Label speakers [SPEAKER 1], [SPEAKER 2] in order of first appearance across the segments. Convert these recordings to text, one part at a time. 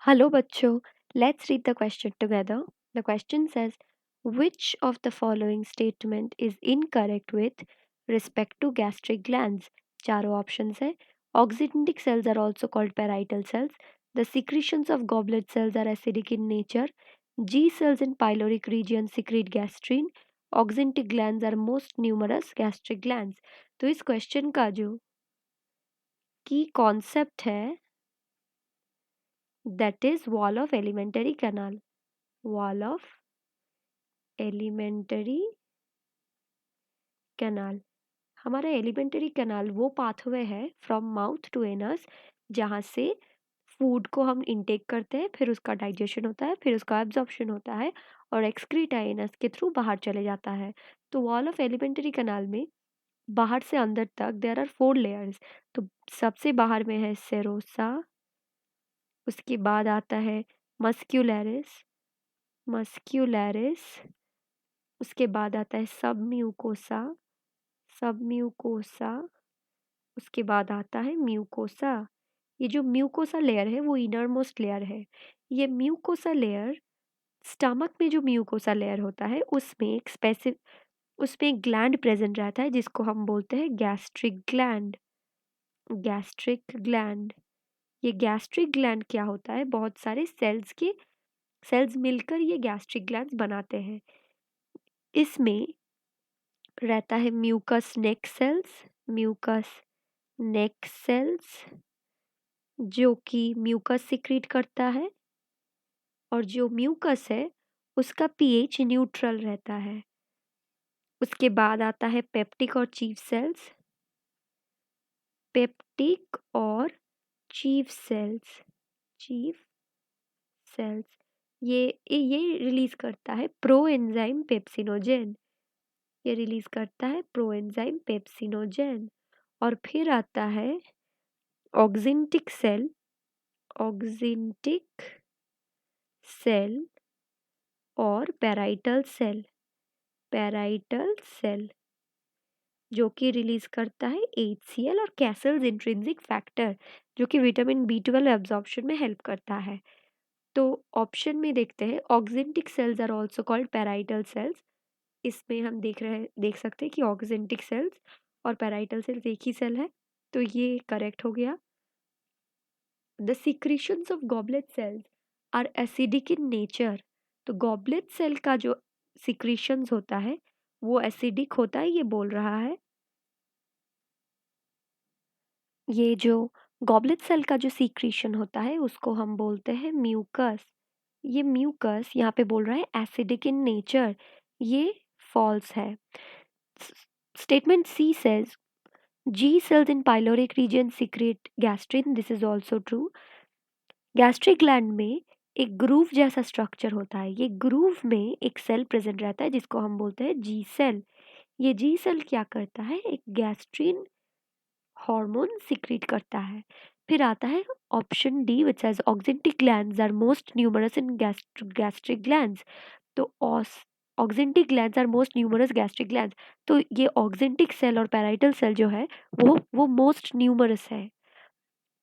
[SPEAKER 1] Hello, bachcho. Let's read the question together. The question says, which of the following statement is incorrect with respect to gastric glands? चारों options है. Oxyntic cells are also called parietal cells. The secretions of goblet cells are acidic in nature. G cells in pyloric region secrete gastrin. Oxyntic glands are most numerous gastric glands. तो इस question का जो की concept है that is wall of alimentary canal. Wall of alimentary canal. हमारा elementary canal वो pathway है from mouth to anus जहाँ से फूड को हम इनटेक करते हैं, फिर उसका डाइजेशन होता है, फिर उसका एब्जॉर्प्शन होता है और एक्सक्रीटा एनस के थ्रू बाहर चले जाता है. तो वॉल ऑफ एलिमेंटरी कैनाल में बाहर से अंदर तक देयर आर 4 लेयर्स. तो सबसे बाहर में है सेरोसा, उसके बाद आता है मस्क्यूलरिस, मस्क्यूलरिस, उसके बाद आता है सबम्यूकोसा, सबम्यूकोसा, उसके बाद आता है म्यूकोसा. ये जो म्यूकोसा लेयर है वो इनर मोस्ट लेयर है. ये म्यूकोसा लेयर स्टमक में जो म्यूकोसा लेयर होता है उसमें एक स्पेसिफिक उसमें एक ग्लैंड प्रेजेंट रहता है जिसको हम बोलते हैं गैस्ट्रिक ग्लैंड. Gastric gland. ये गैस्ट्रिक ग्लैंड क्या होता है, बहुत सारे सेल्स मिलकर ये गैस्ट्रिक ग्लैंड्स बनाते हैं. इसमें रहता है म्यूकस नेक सेल्स, म्यूकस नेक सेल्स जो कि म्यूकस सिक्रीट करता है और जो म्यूकस है उसका पीएच न्यूट्रल रहता है. उसके बाद आता है पेप्टिक और चीफ सेल्स, पेप्टिक और चीफ सेल्स, चीफ सेल्स. ये रिलीज करता है प्रो एंजाइम पेप्सिनोजेन, ये रिलीज करता है प्रो एंजाइम पेप्सिनोजेन. और फिर आता है ऑक्सिंटिक सेल, ऑक्सिंटिक सेल और पैराइटल सेल, पैराइटल सेल जो कि रिलीज करता है HCl और कैसल्स इंट्रिंसिक फैक्टर जो कि विटामिन B12 एब्जॉर्प्शन में हेल्प करता है. तो ऑप्शन में देखते हैं oxyntic cells are also called parietal cells. इसमें हम देख सकते हैं कि ऑक्सिंटिक सेल्स और पैराइटल सेल्स एक ही सेल है, तो ये करेक्ट हो गया. The secretions of goblet cells are acidic in nature. तो गॉबलेट सेल का जो सिक्रीशंस होता है वो एसिडिक होता है, ये बोल रहा है. ये जो गॉबलेट सेल का जो सीक्रीशन होता है उसको हम बोलते हैं म्यूकस. ये म्यूकस यहाँ पे बोल रहा है एसिडिक इन नेचर, ये फॉल्स है. Statement she says G cells in pyloric region secrete gastrin. This is also true. Gastric gland में एक ग्रूव जैसा स्ट्रक्चर होता है. ये ग्रूव में एक सेल प्रेजेंट रहता है जिसको हम बोलते हैं जी सेल. ये जी सेल क्या करता है, एक गैस्ट्रिन हार्मोन सिक्रीट करता है. फिर आता है option D which says oxyntic glands are most numerous in gastric glands. तो oxyntic glands are most numerous gastric glands. तो ये ऑक्सिंटिक सेल और पैराइटल सेल जो है वो मोस्ट न्यूमरस है,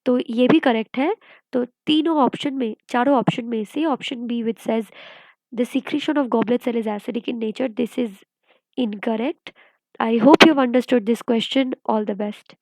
[SPEAKER 1] तो ये भी करेक्ट है. तो तीनों ऑप्शन में, चारों ऑप्शन में से option B which says the secretion of goblet cell is acidic in nature, this is incorrect. I hope you've understood this question. All the best.